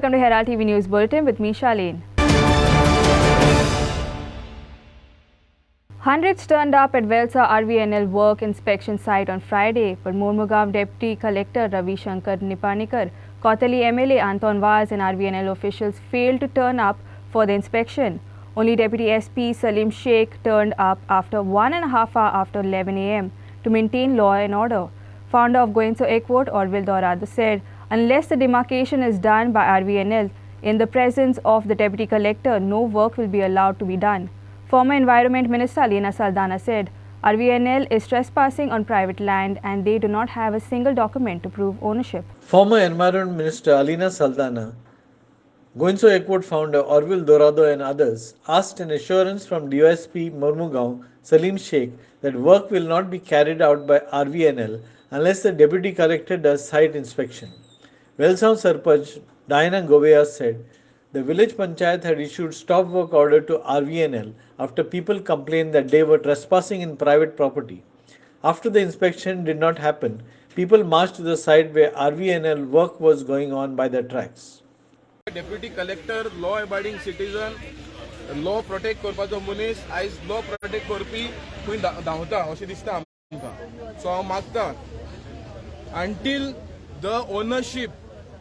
welcome to Herald TV News Bulletin with me, Charlene. Hundreds turned up at Velsa RVNL work inspection site on Friday, but Mormugaon Deputy Collector Ravi Shankar Nipanikar, Kotali MLA Anton Vaz and RVNL officials failed to turn up for the inspection. Only Deputy SP Salim Sheikh turned up after 1.5 hours after 11 a.m. to maintain law and order. Founder of Goenso Equot, Orville Dorado, said unless the demarcation is done by RVNL in the presence of the Deputy Collector, no work will be allowed to be done. Former Environment Minister Alina Saldana said RVNL is trespassing on private land and they do not have a single document to prove ownership. Former Environment Minister Alina Saldana, Goenso Equot founder Orville Dorado and others asked an assurance from DOSP Mormugaon Salim Sheikh that work will not be carried out by RVNL unless the Deputy Collector does site inspection. Velsaon Sarpach Diana Govea said the village panchayat had issued stop work order to RVNL after people complained that they were trespassing in private property. After the inspection did not happen, people marched to the site where RVNL work was going on by the tracks. Deputy Collector, law-abiding citizen, law protect करपाचो मनीस आयज law protect करपी खंय धांवता अशें दिसता आमकां. So हांव मागता until the ownership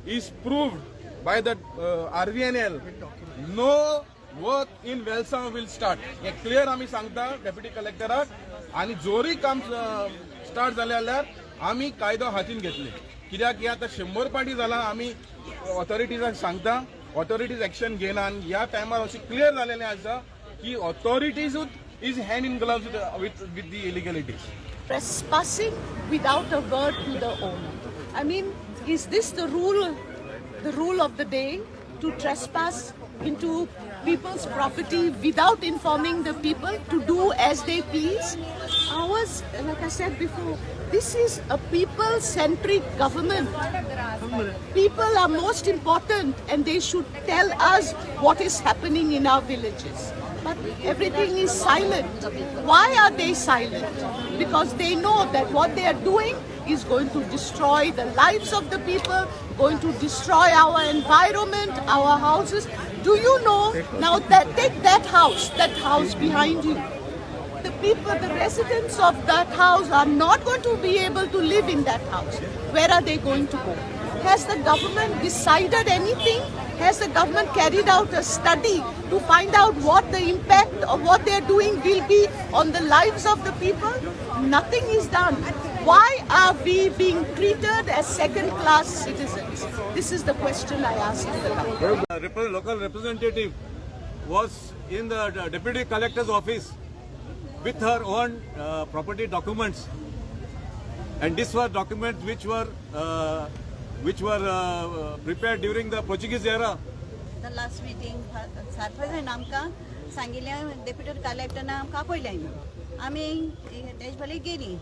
is proved by the RVNL, no work in Velsa will start. Hey clear आमी सांगता Deputy Collectoराक आनी जोरी काम स्टार्ट जालें जाल्यार आमी कायदो हातीन घेतले. कित्याक की आतां 100 पाटी जाला आमी ऑथॉरिटीजांक सांगता ऑथॉरिटीज एक्शन घेना आनी ह्या टायमार अशें क्लियर जालेलें आसा की ऑथॉरिटीजूच is hand in gloves with the illegalities. Trespassing without a word to the owner. I mean, is this the rule of the day, to trespass into people's property without informing the people to do as they please? Ours, like I said before, this is a people-centric government. People are most important and they should tell us what is happening in our villages. But everything is silent. Why are they silent? Because they know that what they are doing is going to destroy the lives of the people, going to destroy our environment, our houses. Do you know, now that take that house behind you. The people, the residents of that house are not going to be able to live in that house. Where are they going to go? Has the government decided anything? Has the government carried out a study to find out what the impact of what they are doing will be on the lives of the people? Nothing is done. Why are we being treated as second-class citizens? This is the question I ask the government. The local representative was in the Deputy Collector's office with her own property documents, and these were documents which were prepared during the Portuguese era. The last meeting, Sarpaj आमकां सांगिल्लें Deputy Collector आमकां आपयलें. आमी तेजे पयलीं गेलीं.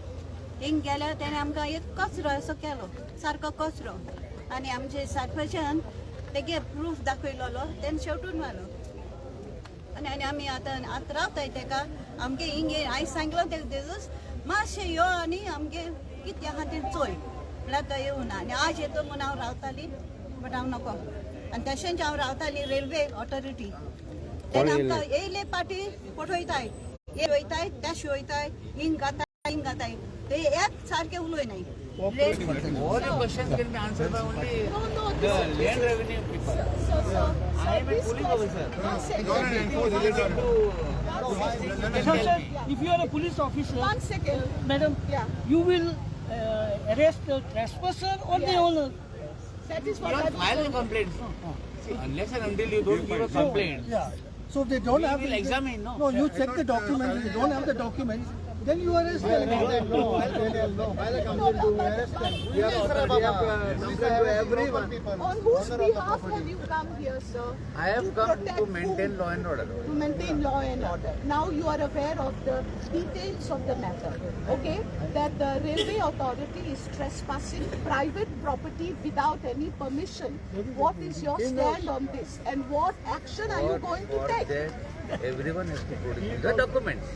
हिंग गेल्यार तेणें आमकां एक कचरो असो केलो, सारको कचरो. आनी आमचे सरपंचान तेगे प्रूफ दाखयलोलो, तेन्ना शेवटून मारलो. आनी आमी आतां रावताय तेका आमगे हिंगे हांवें सांगलो तेजस मातशें यो आनी आमगे कित्या खातीर चोय म्हळ्यार तो येवना. आनी आज येतो म्हूण हांव रावताली, बट हांव नको. आनी तशेंच हांव रावताली रेल्वे ऑथॉरिटी. तेन्ना आमकां येयले पाटी पठयताय, हे वयताय त्या शिवयताय, हिंग घाताय. ते एक सारके उलयनाय. All the questions can be answered by only the land revenue people. I am a police officer. If you are a police officer, 1 second, madam, you will arrest the trespasser or the owner. that is You what don't I file a complaint. See, unless and until you don't give a complaint, Yeah. So they don't we have. will examine. No, you check the documents. If you don't have the documents, then you arrest them. On whose behalf have you come here, sir? I have come to maintain law and order. To maintain law and order. Now you are aware of the details of the matter, okay? That the railway authority is trespassing private property without any permission. What is your stand on this? And what action are you going to take? Everyone has to produce the documents.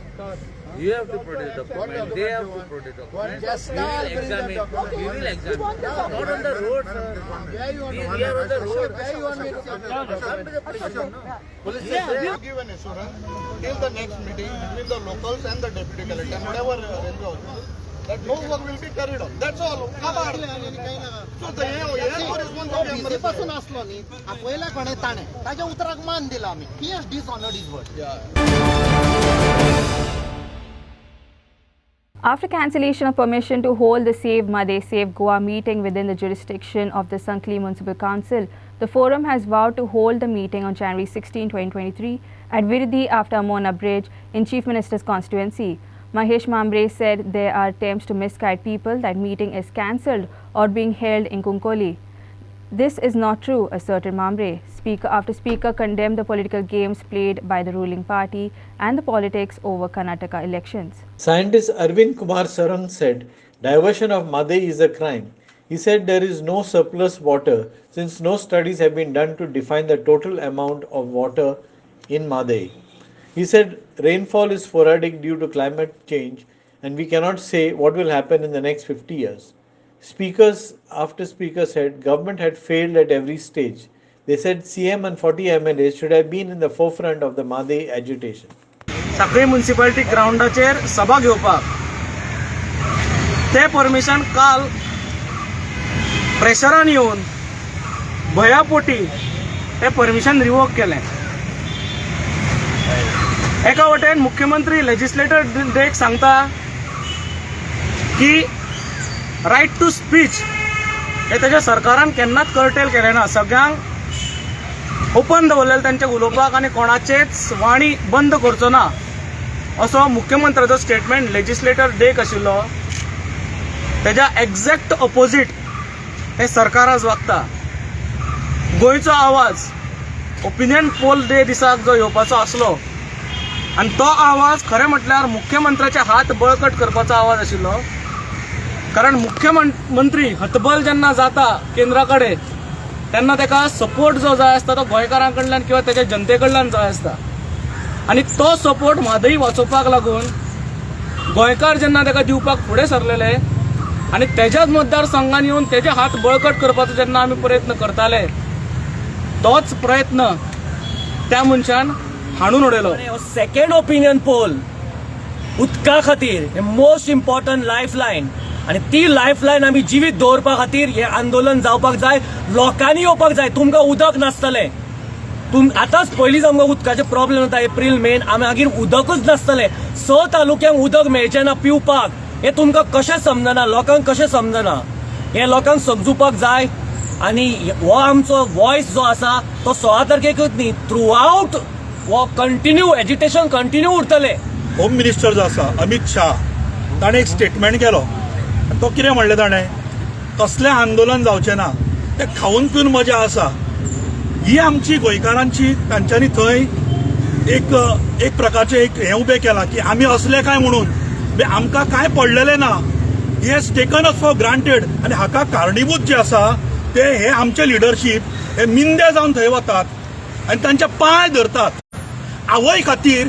You have to produce documents. They have to produce documents. We will examine. We will examine. Not on the road, sir. We are on the road. Where you want me to come to the police station? Police Yeah, station. Give an assurance till the next meeting between the locals and the deputy collector, whatever railway officials, that no work will be carried on. That's all. So the पासून असलो न्ही आपयला कोणे ताणे ताच्या उतराक मान दिला आमी. He has dishonored his word. After cancellation of permission to hold the Save Made, Save Goa meeting within the jurisdiction of the Sankhli Municipal Council, the forum has vowed to hold the meeting on January 16, 2023 at Viridhi after Amona Bridge in Chief Minister's constituency. Mahesh Mambre said there are attempts to misguide people that meeting is cancelled or being held in Kunkoli. This is not true, asserted Mambre. Speaker after speaker condemned the political games played by the ruling party and the politics over Karnataka elections. Scientist Arvind Kumar Sarang said diversion of Madai is a crime. He said there is no surplus water since no studies have been done to define the total amount of water in Madai. He said rainfall is sporadic due to climate change and we cannot say what will happen in the next 50 years. Speakers after speaker said government had failed at every stage. They said CM and 40 MLAs should have been in the forefront of the Madai agitation. Sakri municipality groundaचेर सभा घेवपाक ते permission काल प्रेशरान येवन भयापोटी ते permission revoke केलें. एका वटेन मुख्यमंत्री लेजिस्लेटर डेक सांगता की रायट टू स्पीच हे त्याच्या सरकारान केन्नाच कर्टेल केलें ना. सगळ्यांक ओपन दवरलेलें तांचे उलोवपाक आनी कोणाचेच वाणी बंद करचो ना असो मुख्यमंत्र्याचो स्टेटमेंट लेजिस्लेटर डेक आशिल्लो. तेज्या एक्झॅक्ट ऑपोजीट हे सरकार आज वागता. गोंयचो आवाज ओपिनियन पोल डे दिसाक जो येवपाचो आसलो आनी तो आवाज खरें म्हटल्यार मुख्यमंत्र्याचे हात बळकट करपाचो आवाज आशिल्लो. कारण मुख्यमंत्री हतबल जेन्ना जाता केंद्रा कडेन तेन्ना ताका सपोर्ट जो जाय आसता तो गोंयकारां कडल्यान किंवा तेच्या जनते कडल्यान जाय आसता. आनी तो सपोर्ट म्हादई वाचोवपाक लागून गोंयकार जेन्ना ताका दिवपाक फुडें सरलेले आनी तेज्याच मतदारसंघान येवन तेजे हात बळकट करपाचो जेन्ना आमी प्रयत्न करताले तोच प्रयत्न त्या मनशान हाडून उडयलो. सेकंड ओपिनियन पोल उदका खातीर हे मोस्ट इम्पॉर्टंट लायफ लायन आनी ती लायफ लायन आमी जिवीत दवरपा खातीर हे आंदोलन जावपाक जाय. लोकांनी येवपाक जाय. तुमकां उदक नासतलें. आतांच पयलींच आमकां उदकाचे प्रॉब्लेम जाता. एप्रील मेन मागीर उदकूच नासतलें. 6 तालुक्यांक उदक मेळचें ना पिवपाक. हे तुमकां कशें समजना. लोकांक कशें समजना. हे लोकांक समजुपाक जाय. आनी हो आमचो वॉयस जो आसा तो 16 तारखेकूच न्ही थ्रू आउट वो कंटिन्यू एजिटेशन कंटिन्यू उरतले. होम मिनिस्टर जो आसा अमित शाह ताणें एक स्टेटमेंट केलो. तो कितें म्हणलें ताणें कसलें आंदोलन जावचें ना. ते खावन पिवन मजा आसा. ही आमची गोंयकारांची तांच्यांनी थंय एक प्रकारचें एक हें उबें केलां की आमी असले काय म्हणून आमकां काय पडलेलें ना. He has taken us for granted आनी हाका कारणीभूत जे आसा ते हे आमचे लिडरशीप हे मिंदे जावन थंय वतात आनी तांचे पांय धरतात. आवय खातीर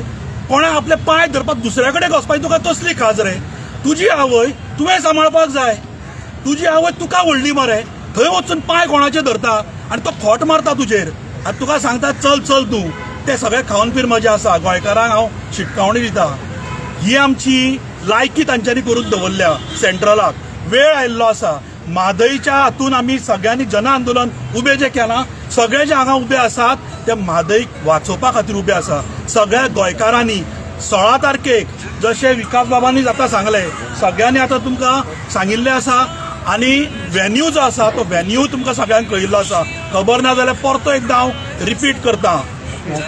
कोणाक आपले पांय धरपाक दुसऱ्या कडेन वचपाची तुका तसली खाज रे. तुजी आवय तुवें सांबाळपाक जाय. तुजी आवय तुका व्हडली मरे. थंय वचून पांय कोणाचे धरता आनी तो खोट मारता तुजेर आनी तुका सांगता चल चल तूं. ते सगळे खावन पीर मजा आसा. गोंयकारांक हांव शिटकावणी दिता. ही आमची लायकी तांच्यांनी करून दवरल्या सेंट्रलाक. वेळ आयिल्लो आसा. म्हादईच्या हातून आमी सगळ्यांनी जन आंदोलन उबें जें केलां सगळे जे हांगा उबे आसात ते म्हादईक वाचोवपा खातीर उबे आसा. सगळ्या गोंयकारांनी 16 तारखेक जशें विकास बाबांनी जाता सांगलें सगळ्यांनी आतां तुमकां सांगिल्लें आसा. आनी वेन्यू जो आसा तो वेन्यू तुमकां सगळ्यांक कळिल्लो आसा. खबर ना जाल्यार परतो एकदां हांव रिपीट करता.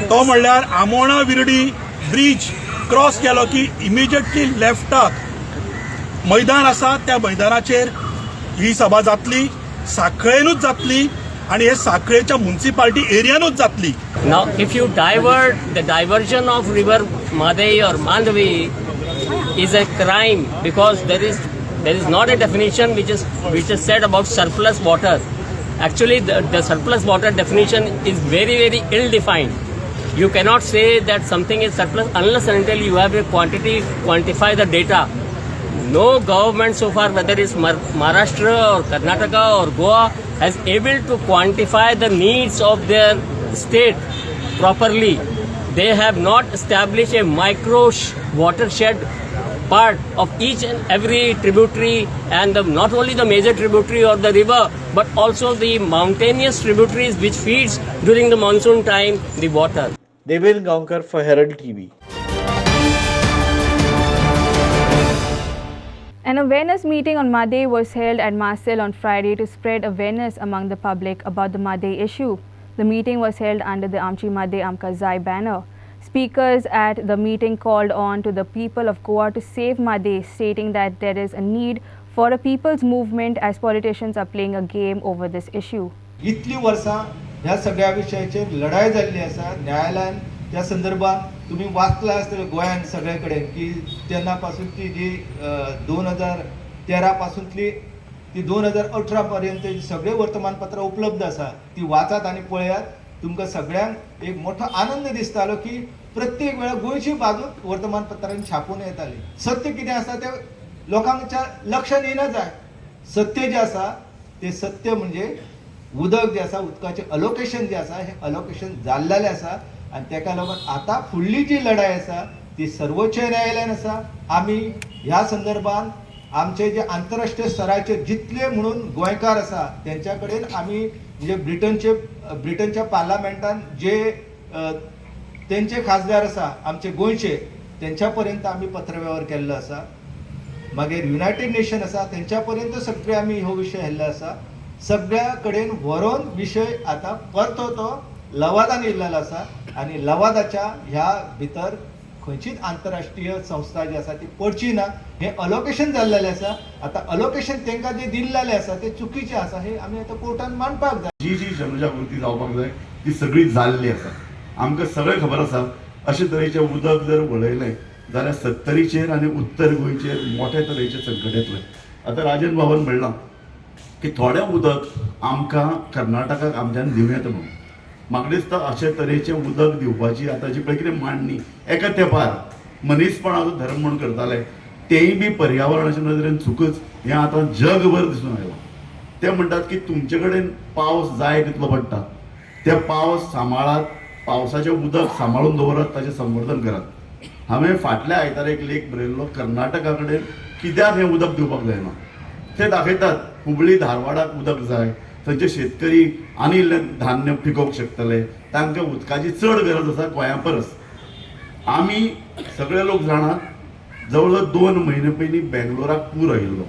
तो म्हणल्यार आमोणा विरडी ब्रिज क्रॉस केलो की इमिजिएटली लेफ्टाक मैदान आसा. त्या मैदानाचेर ही सभा जातली. साखळेनूच जातली आणि हे साखळेच्या म्युनिसिपालिटी एरियानूच जातली. Now, if you divert, the diversion of river Madai or Mandvi is a crime because there is not a definition which is said about surplus water. Actually, the surplus water definition is very, very ill defined. You cannot say that something is surplus unless and until you have a quantify the data. No government so far, whether it's Maharashtra or Karnataka or Goa, has able to quantify the needs of their state properly. They have not established a micro watershed part of each and every tributary, and not only the major tributary or the river, but also the mountainous tributaries which feeds during the monsoon time the water. Devin Gaonkar for Herald TV. An awareness meeting on Madhe was held at Marcel on Friday to spread awareness among the public about the Madhe issue. The meeting was held under the Amchi Madhe Amka Zai banner. Speakers at the meeting called on to the people of Goa to save Madhe, stating that there is a need for a people's movement as politicians are playing a game over this issue. इतली वर्सां ह्या सगळ्या विशयाचेर लढाई जाल्ली आसा. न्यायालयान त्या संदर्भात तुम्ही वाचला आसतलें गोंयान सगळे कडेन की तेन्ना पासून ती जी 2013 पासूनतली ती 2018 पर्यंत सगळे वर्तमानपत्रां उपलब्ध आसा. ती वाचात आनी पळयात. तुमकां सगळ्यांक एक मोठो आनंद दिसतालो की प्रत्येक वेळा गोंयची बाजू वर्तमानपत्रांनी छापून येताली. सत्य कितें आसा तें लोकांच्या लक्षात येना जाय. सत्य जे आसा ते सत्य म्हणजे उदक जे आसा उदकाचें अलोकेशन जे आसा हें अलोकेशन जाल्लेलें आसा आनी तेका लागून आतां फुडली जी लढाई आसा ती सर्वोच्च न्यायालयान आसा. आमी ह्या संदर्भात आमचे जे आंतरराष्ट्रीय स्तराचे जितले म्हणून गोंयकार आसा त्यांच्या कडेन आमी म्हणजे ब्रिटनच्या पार्लमेंटान जे तेंचे खासदार आसा आमचे गोंयचे त्यांच्या पर्यंत आमी पत्रव्यवहार केल्लो आसा. मागीर युनायटेड नेशन आसा त्यांच्या पर्यंत सगळे आमी हो विशय हाडलो आसा. सगळ्या कडेन व्हरोन विशय आता परतो तो लवादान येयल्लो आसा आनी लवादाच्या ह्या भितर खंयचीच आंतरराष्ट्रीय संस्था जी आसा ती पडची ना. हे अलोकेशन जाल्लेलें आसा. आता अलोकेशन तांकां जे दिल्लेलें आसा ते चुकीचें आसा हे आमी आतां कोर्टान मांडपाक जाय. जी जनजागृती जावपाक जाय ती सगळी जाल्ली आसा. आमकां सगळें खबर आसा अशे तरेचें उदक जर वळयलें जाल्यार सत्तरीचेर आनी उत्तर गोंयचेर मोठ्या तरेचें संकट येतलें. आतां राजन बाबान म्हणलां की थोडें उदक आमकां कर्नाटकाक आमच्यान दिवं येता म्हणून. म्हाका दिसता अशे तरेचें उदक दिवपाची आतांची पळय कितें मांडणी एका तेंपार मनीसपणाचो धर्म म्हणून करताले तेंय बी पर्यावरणाच्या नदरेन चुकच हें आतां जगभर दिसून आयलां. ते म्हणटात की तुमचे कडेन पावस जाय तितलो पडटा ते पावस सांबाळात. पावसाचें उदक सांबाळून दवरात ताचें संवर्धन करात. हांवें फाटल्या आयतारा एक लेख बरयल्लो कर्नाटका कडेन कित्याक हें उदक दिवपाक जायना. ते दाखयतात हुबळी धारवाडाक उदक जाय थंयचे शेतकरी आनी धान्य पिकोवंक शकतले तांकां उदकाची चड गरज आसा गोंया परस. आमी सगळे लोक जाणात जवळ जवळ 2 म्हयने पयलीं बेंगलोराक पूर आयिल्लो.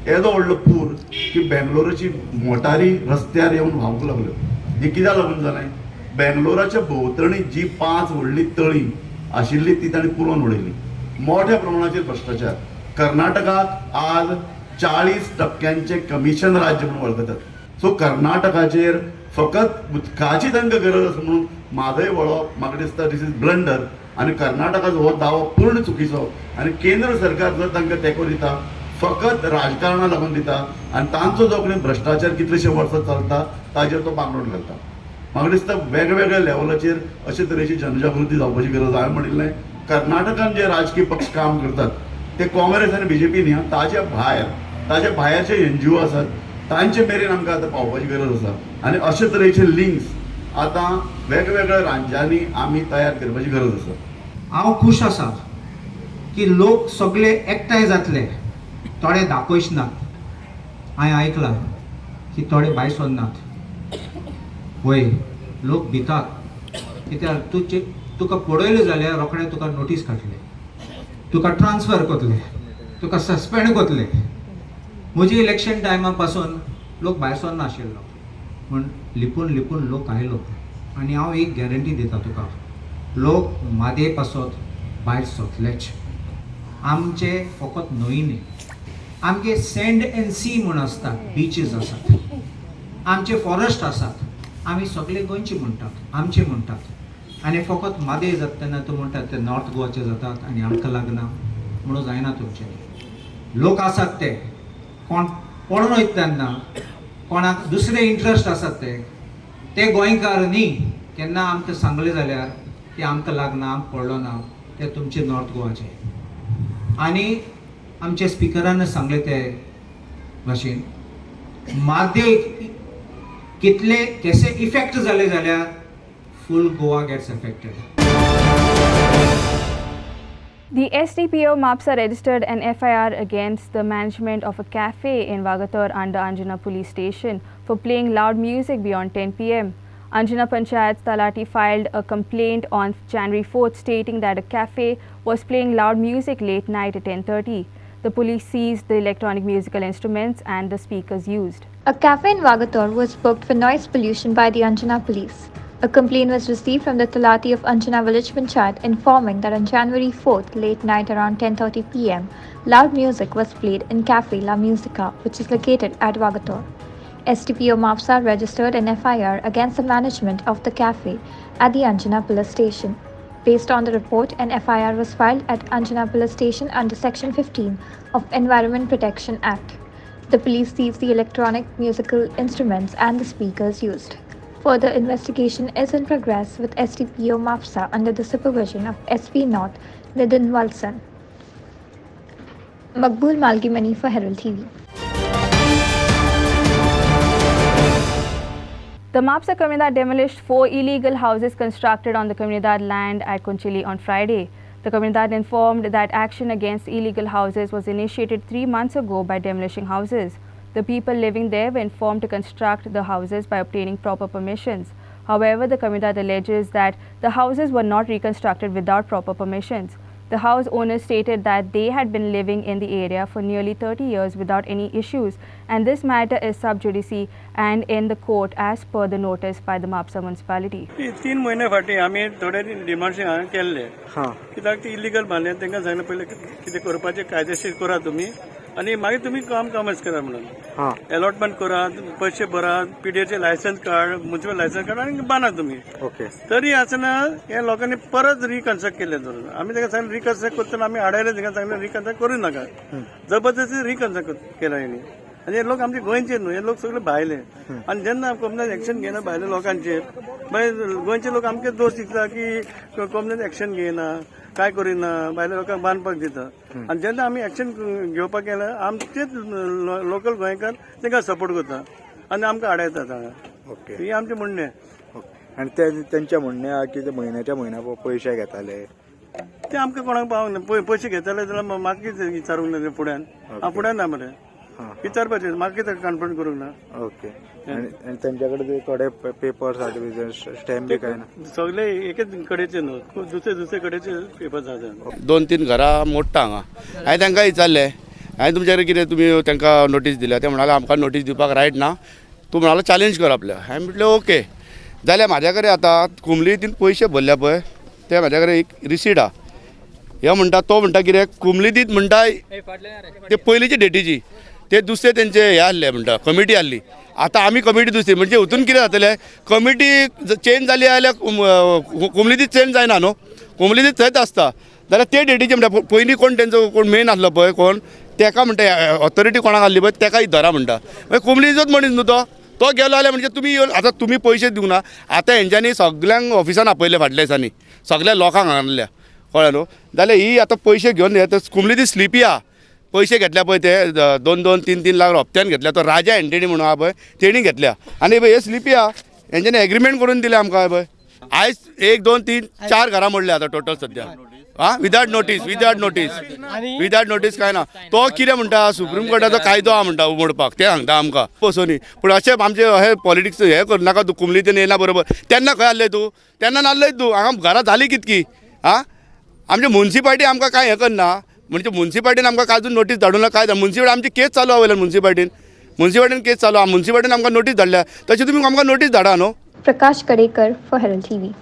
येदो व्हडलो पूर की बेंगलोराची मोटारी रस्त्यार येवन व्हांवूंक लागल्यो. हें कित्याक लागून जालें बेंगलोराच्या भोंवतणी जी 5 व्हडली तळी आशिल्ली ती ताणीं पुरोवन उडयली. मोठ्या प्रमाणाचेर भ्रश्टाचार. कर्नाटकाक आज 40% कमिशन राज्य म्हणून वळखतात. सो कर्नाटकाचेर फकत उदकाची तांकां गरज आसा म्हणून म्हादय वळप म्हाका दिसता दिस इज ब्लंडर. आनी कर्नाटकाचो हो दावो पूर्ण चुकीचो आनी केंद्र सरकार जर तांकां तेंको दिता फकत राजकारणाक लागून दिता आनी तांचो जो कोणी भ्रश्टाचार कितलेशे वर्सां चलता ताजेर तो बांगडोन घालता. म्हाका दिसता वेगवेगळ्या लेवलाचेर अशे तरेची जनजागृती जावपाची गरज. हांवें म्हणिल्लें कर्नाटकान जे राजकीय पक्ष काम करतात ते काँग्रेस आनी बीजेपी न्ही. ताचे भायरचे NGO आसात तांचे मेरेन आमकां आतां पावपाची गरज आसा. आनी अशे तरेचे लिंक्स आतां वेगवेगळ्या राज्यांनी आमी तयार करपाची गरज आसा. हांव खूश आसा की लोक सगळे एकठांय जातले. थोडे दाखोयच नात. हांवें आयकलां की थोडे भायर सरनात. वय लोक भितात कित्याक तुका पळयलें जाल्यार रोखडें तुका नोटीस काडटले, तुका ट्रान्सफर करतले, तुका सस्पेंड करतले. म्हजी इलेक्शन टायमा पासून लोक भायर सरना आशिल्लो पूण लिपून लिपून लोक आयलो आनी हांव एक गॅरंटी दिता तुका लोक मादे पासत भायर सरतलेच. आमचे फकत न्हंय न्ही आमगे सँड एंड सी म्हूण आसता बिचीस आसात. आमचे फॉरेस्ट आसात. आमी सगळे गोंयचे म्हणटात आमचे म्हणटात आनी फकत मादे जाता तेन्ना तूं म्हणटात ते नॉर्थ गोवाचे जातात आनी आमकां लागना म्हणून जायना तुमचे. लोक आसात कोण पळोवन वयता तेन्ना कोणाक दुसरे इंट्रस्ट आसात ते गोंयकार न्ही. केन्ना आमकां सांगले जाल्यार ते आमकां लागना आमकां पडलो ना ते तुमचे नॉर्थ गोवाचे आनी आमच्या स्पिकरान सांगले ते भाशेन मार्दे कितले केसे इफेक्ट जाले जाल्यार full Goa gets affected. The SDPO Mapsa registered an FIR against the management of a cafe in Vagator under Anjana police station for playing loud music beyond 10 p.m. Anjana Panchayat's Talati filed a complaint on January 4th stating that a cafe was playing loud music late night at 10:30. The police seized the electronic musical instruments and the speakers used. A cafe in Vagator was booked for noise pollution by the Anjana police. A complaint was received from the Talati of Anjana Village Panchayat informing that on January 4th, late night around 10:30 p.m., loud music was played in Cafe La Musica, which is located at Vagator. SDPO Mapsa registered an FIR against the management of the cafe at the Anjana police station. Based on the report, an FIR was filed at Anjana police station under Section 15 of Environment Protection Act. The police seized the electronic musical instruments and the speakers used. Further investigation is in progress with SDPO Mapsa under the supervision of SP North, Nidin Walson. Makbul Malgimani for Herald TV. The Mapsa Comunidad demolished 4 illegal houses constructed on the Comunidad land at Kunchili on Friday. The Comunidad informed that action against illegal houses was initiated 3 months ago by demolishing houses. The people living there were informed to construct the houses by obtaining proper permissions. However, the Comunidad alleges that the houses were not reconstructed without proper permissions. The house owners stated that they had been living in the area for nearly 30 years without any issues, and this matter is sub judice and in the court as per the notice by the Mapsa municipality. 3 महिने फाटी आम्ही थोडे demands केल्ले कित्याक ती illegal बांदले तांकां सांगलें पयलें कितें करपाचें कायदेशीर करा तुमी आनी मागीर तुमी कामच करा म्हणून अलॉटमेंट करात पैसे भरात पीडीएचे licence card municipal licence card आनी बांदा तुमी तरी आसना हे लोकांनी परत रिकन्स्ट्रक्ट केले धरून आमी ताका सांगलें रिकन्स्ट्रक्ट करतना आमी आडायले ताका सांगलें रिकन्स्ट्रक्ट करूं नाका जबरदस्ती रिकन्स्ट्रक्ट केला हेणी आनी हे लोक आमचे गोंयचे न्हू हे लोक सगळे भायले आनी जेन्ना कोमनात एक्शन घेना भायल्या लोकांचेर मागीर गोंयचे लोक आमचे दोश दिता की कोमनात एक्शन घेयना काय करिना भायल्या लोकांक बांदपाक दिता आनी जेन्ना आमी एक्शन घेवपाक गेले आमचेच लोकल गोंयकार तांकां सपोर्ट करता आनी आमकां आडायतात हांगा ही आमचें म्हणणें आनी तेंच्या म्हणणें की ते म्हयन्या पयशे घेताले ते आमकां कोणाक पावूंक ना पयशे घेताले जाल्यार म्हाका कितें विचारूंक ना फुड्यान हांव फुड्यान ना मरे विचारपाचें म्हाका कितें कन्फर्म करूंक ना ओके आनी तेंच्या कडेन थोडे पेपर सर्टिफिकेट स्टॅम्प बी काय ना सगळे एकच कडेचे न्हू दुसरे कडेचे पेपर जाता 2-3 घरां मोडटा हांगा हांवें तांकां विचारलें हांवें तुमचे कडेन कितें तुमी तांकां नोटीस दिल्या ते म्हणाले आमकां नोटीस दिवपाक रायट ना तूं म्हणालो चॅलेंज कर आपल्या हांवें म्हटलें ओके जाल्यार म्हाज्या कडेन आतां कुंबलीतीन पयशे भरल्या पळय ते म्हाज्या कडेन एक रिसीट आहा हे म्हणटा तो म्हणटा कितें कुंबलीतीत म्हणटा ते पयलींची डेटीची ते दुसरे तेंचे हे आहले म्हणटा कमिटी आहली आतां आमी कमिटी दुसरी म्हणजे हितून कितें जातलें कमिटी चेंज जाली जाल्यार कुंबलीतीत चेंज जायना न्हू कुंबलीतीत थंयच आसता जाल्यार ते डेटीचे म्हणटा पयलीं कोण तेंचो कोण मेन आसलो पळय कोण तेका म्हणटा ऑथॉरिटी कोणाक आहली पळय तेकाय धरा म्हणटा मागीर कुंबलीचोच मनीस न्हू तो गेलो जाल्यार म्हणजे तुमी आतां तुमी पयशे दिवंक ना आतां हेंच्यांनी सगल्यांक ऑफिसान आपयले फाटल्या दिसांनी सगळ्या लोकांक हाडल्या कळ्ळें न्हू जाल्यार ही आतां पयशे घेवन येता कुंबलीतीत स्लिपी आहा पयशे घेतल्या पळय ते 2-3 लाख हप्त्यान घेतल्या तो राजा एंटनी म्हणून आहा पळय तेणी घेतल्या आनी हे स्लिपी आहा हेंच्यांनी एग्रीमेंट करून दिले आमकां पळय आयज 1, 2, 3, 4 घरां मोडले आतां टोटल सद्या विदाउट नोटीस काय ना तो कितें म्हणटा सुप्रीम कोर्टाचो कायदो आहा म्हणटा मोडपाक ते सांगता आमकां पसोनी पूण अशें आमचे हे पॉलिटिक्स हे करनाका तूं कुंबलीतीन येयना बरोबर तेन्ना खंय आहलें तूं तेन्ना नासलय तूं हांगा घरां जाली कितकी आमचे म्युन्सिपाल्टी आमकां कांय हें करना म्हणजे म्युन्सिपाल्टीन आमकां अजून नोटीस धाडूं ना काय म्युन्सिपाल्टी आमची केस चालू आहा वयल्यान म्युन्सिपाल्टीन केस चालू आहा म्युन्सिपाल्टीन आमकां नोटीस धाडल्या तशी तुमी आमकां नोटीस धाडा न्हू Prakash Kadekar for Herald TV.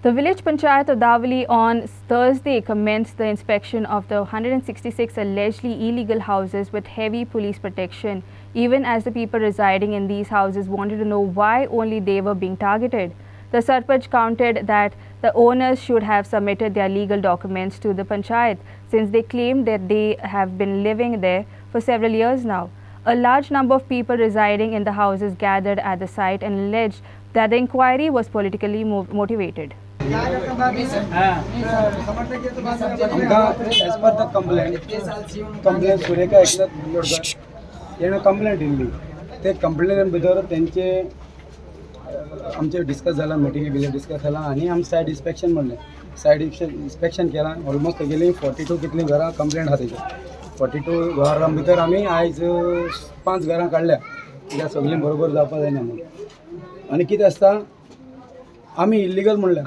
The village panchayat of Davali on Thursday commenced the inspection of the 166 allegedly illegal houses with heavy police protection, even as the people residing in these houses wanted to know why only they were being targeted. The Sarpanch countered that the owners should have submitted their legal documents to the panchayat since they claimed that they have been living there for several years now. A large number of people residing in the houses gathered at the site and alleged that the inquiry was politically motivated. आमकां as per the complaint Surekha Eknath Lodkar हेणें complaint Delhi ते complaint भितर तेंचे आमचे discuss जाला मिटिंगे बिले discuss जाला आनी आमी सायड इन्स्पेक्शन म्हणलें सायड इन्स्पेक्शन केलां ऑलमोस्ट तेगेली 42 कितली घरां कंप्लेंट आहा तेजी 42 घरां भितर आमी आयज 5 घरां काडल्या कित्याक सगळीं बरोबर जावपा जायना म्हणून आनी कितें आसता आमी इल्लीगल म्हणलें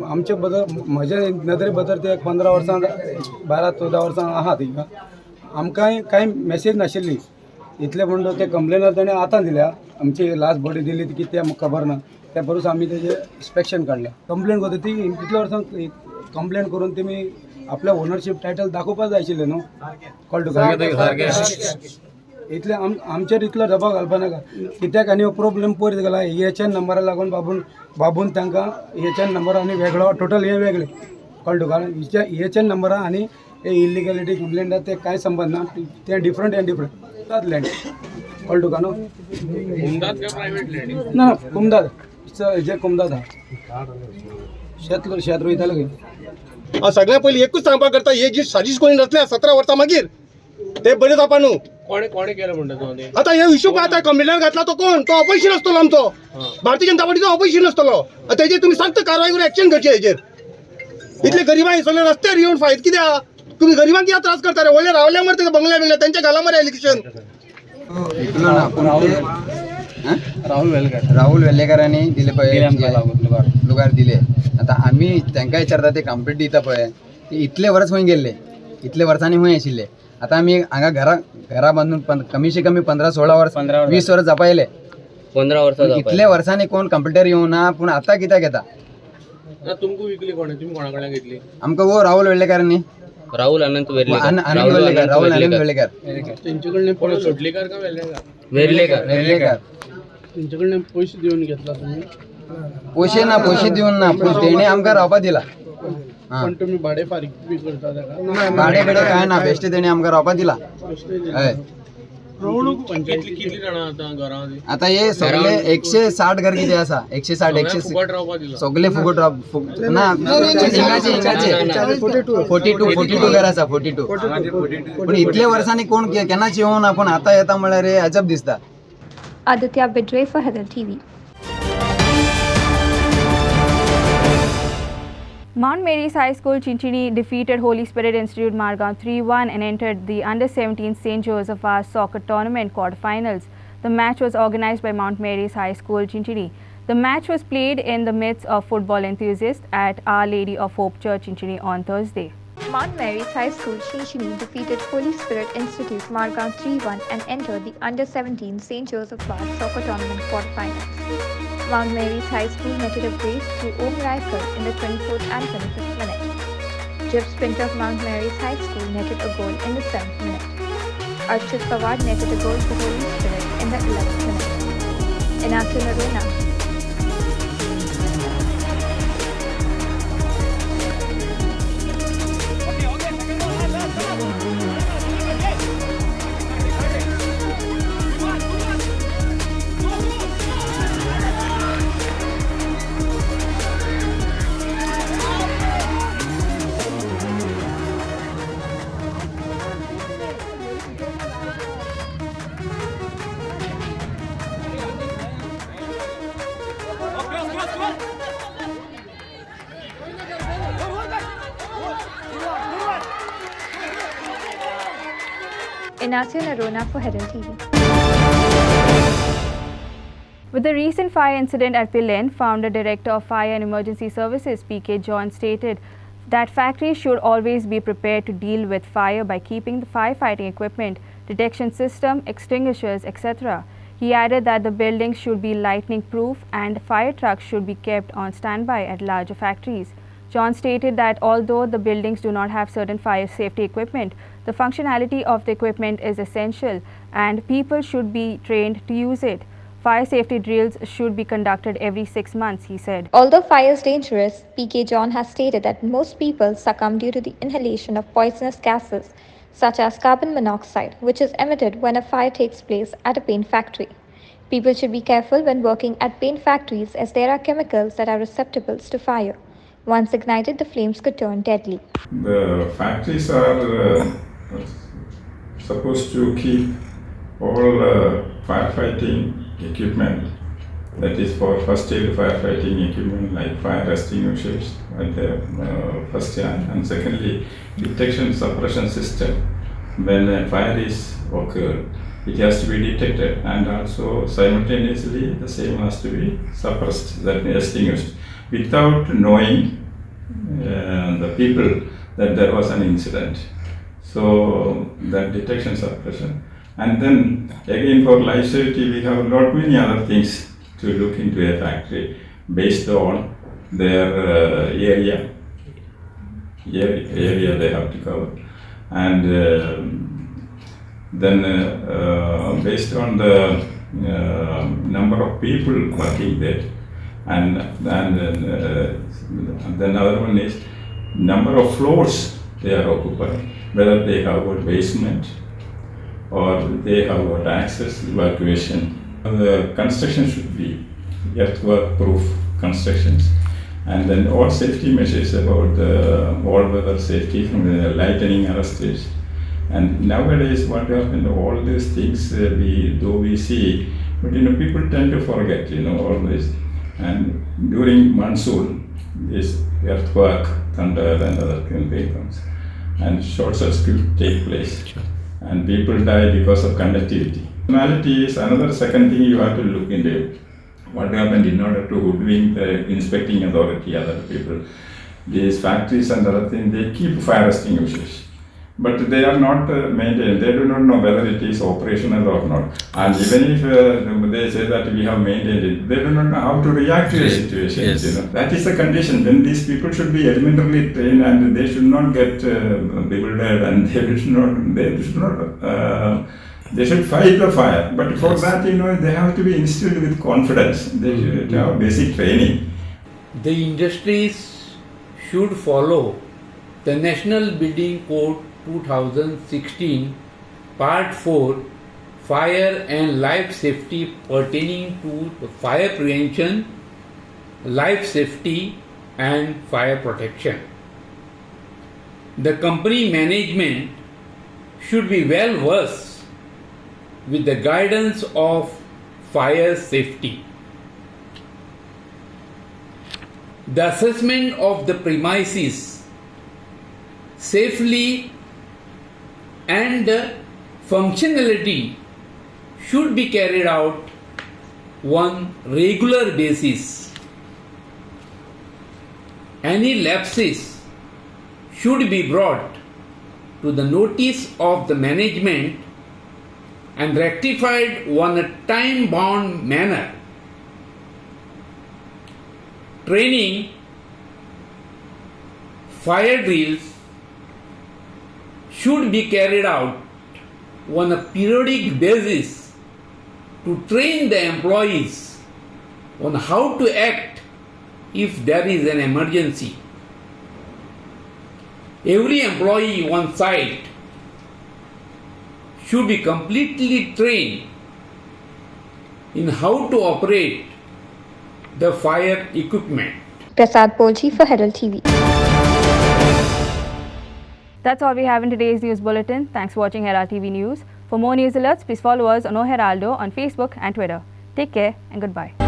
आमचे बद्दल म्हज्या नदरे बद्दल ते 15 वर्सां 12-14 वर्सां आहा थिंगा आमकांय कांय मेसेज नाशिल्ली इतले म्हणून ते कंप्लेनर ताणें आतां दिल्या आमची लास्ट बॉडी दिली ती कितें म्हाका खबर ना त्या परस आमी तेजें इन्स्पेक्शन काडलें कंप्लेन करता ती इतल्या वर्सां कंप्लेन करून तेमी आपल्या ओनरशीप टायटल दाखोवपाक जाय आशिल्लें न्हू कळ्ळें तुका इतले आमचेर इतलो दबाव घालपा नाका कित्याक आनी प्रॉब्लेम पयर गेला हेच्या नंबरा लागून बाबून तांकां हेच्या नंबर आनी वेगळो टोटल हे वेगळे कळ्ळें तुका हेच्या नंबरा आनी हे इलिगॅलिटी कंप्लेंट ते कांय संबंद ना ते डिफरंट एंड डिफरंट त्याच लँड कळ्ळें तुका न्हू ना कुमदाद जे कुमदाद आहा शेत रोयतालो खंय सगळ्या पयलीं एकूच सांगपाक करता हे जी साजीश कोणी नसल्या 17 वर्सां मागीर ते बरें जावपा न्हू कोणे केलं म्हणटा आता हे इश्यू आता कंप्लेंट घातला तो कोण तो ऑपोजिशन असतलो आमचो भारतीय जनता पार्टीचो ऑपोजिशन असतलो तेजेर तुम्ही सक्त कारवाई करून एक्शन करची हेजेर इतले गरिबां सगळे रस्त्यार येवन फायद कित्याक तुम्ही गरिबांक कित्याक त्रास करता रे व्हडले रावल्या मरे ते बंगल्या बिंगल्या त्यांच्या घाला मरे एलिगेशन राहुल वेल्लेकरांनी दिले पळय लुगार दिले आता आम्ही तांकां विचारता ते कंप्लीट दिता पळय इतले वर्स खंय गेल्ले इतले वर्सांनी खंय आशिल्ले आता आमी हांगा घरा बांदून कमीशे कमी 15-16 वर्स 20 वर्स जावपा येयले 15 वर्सां इतल्या वर्सांनी कोण कंप्युटर येवं ना पूण आतां कित्याक येता तुमकां विकली कोणे तुम्ही कोणा कडल्यान घेतली आमकां वो राहुल वेल्लेकरांनी राहुल अनंत आनंद वेल्लेकर राहुल आनंद वेल्लेकर तेंचे कडल्यान सोडलेकार का वेर्लेकर तेंचे कडल्यान पयशे दिवन घेतला तुम्ही पैसे दिवन ना पूण तेणे आमकां रावपा दिला पण तुम्ही भाडे फारीक बी करता ताका भाडे बिडे काय ना बेश्टे तेणे आमकां रावपा दिला हय कितली जाणां आता घरांत आता हे सगळे 160 घर किती आसा 160 सगळे फुकट ना 42 घर आसा 42 पण इतल्या वर्सांनी कोण केन्नाच येवं ना पण आता येता म्हळ्यार रे अजब दिसता Aditya Bidre for Herald TV. Mount Mary's High School Chinchini defeated Holy Spirit Institute Margam 3-1 and entered the Under-17 St. Joseph Vaz soccer tournament quarterfinals. The match was organized by Mount Mary's High School Chinchini. The match was played in the midst of football enthusiasts at Our Lady of Hope Church Chinchini on Thursday. Mount Mary's High School Chinchini defeated Holy Spirit Institute Margam 3-1 and entered the Under-17 St. Joseph Vaz soccer tournament quarterfinals. Mount Mary's High School netted a brace through Om Raikar in the 24th and 25th minute. Jeff Sprinter of Mount Mary's High School netted a goal in the 7th minute. Archit Pawar netted a goal for Holy Spirit in the 11th minute. In Aruna, Inacio Narona for Herald TV. With the recent fire incident at Pilen, founder director of Fire and Emergency Services PK John stated that factories should always be prepared to deal with fire by keeping the firefighting equipment, detection system, extinguishers, etc. He added that the buildings should be lightning proof and fire trucks should be kept on standby at larger factories. John stated that although the buildings do not have certain fire safety equipment, the functionality of the equipment is essential and people should be trained to use it. Fire safety drills should be conducted every 6 months, he said. Although fire is dangerous, PK John has stated that most people succumb due to the inhalation of poisonous gases such as carbon monoxide, which is emitted when a fire takes place at a paint factory. People should be careful when working at paint factories as there are chemicals that are receptacles to fire. Once ignited, the flames could turn deadly. The factories are supposed to keep all firefighting equipment, that is for first aid firefighting equipment like fire extinguishers at the first hand, and secondly detection suppression system. When a fire is occurred, it has to be detected, and also simultaneously the same has to be suppressed, that means extinguished, without knowing the people that there was an incident. So that detection suppression. And then again for life safety, we have not many other things to look into a factory based on their area they have to cover, and then based on the number of people working there, and then another one is number of floors they are occupying, whether they have got basement or they have got access evacuation. The construction should be earthwork proof constructions, and then all safety measures about the all weather safety from the lightning arresters. And nowadays what happened, all these things we see, but people tend to forget, all this. And during monsoon, this earthquake, thunder and other things comes, and short circuit take place, and people die because of conductivity. Personality is another second thing you have to look into. What happened in order to hoodwink the inspecting authority, other people. These factories and other things, they keep fire extinguishers, but they are not maintained. They do not know whether it is operational or not. And even if they say that we have maintained it, they do not know how to react to a situation. Yes. That is the condition. Then these people should be elementarily trained, and they should not get bewildered, and they should fight the fire. But for that, they have to be instilled with confidence. They should have basic training. The industries should follow the National Building Code 2016 Part 4 Fire and Life Safety pertaining to the fire prevention, life safety and fire protection. The company management should be well versed with the guidance of fire safety. The assessment of the premises safely and functionality should be carried out on regular basis. Any lapses should be brought to the notice of the management and rectified on a time-bound manner. Training, fire drills should be carried out on a periodic basis to train the employees on how to act if there is an emergency. Every employee on site should be completely trained in how to operate the fire equipment. Prasad Polji for Herald TV. That's all we have in today's news bulletin. Thanks for watching Herald TV News. For more news alerts, please follow us on Heraldo on Facebook and Twitter. Take care and goodbye.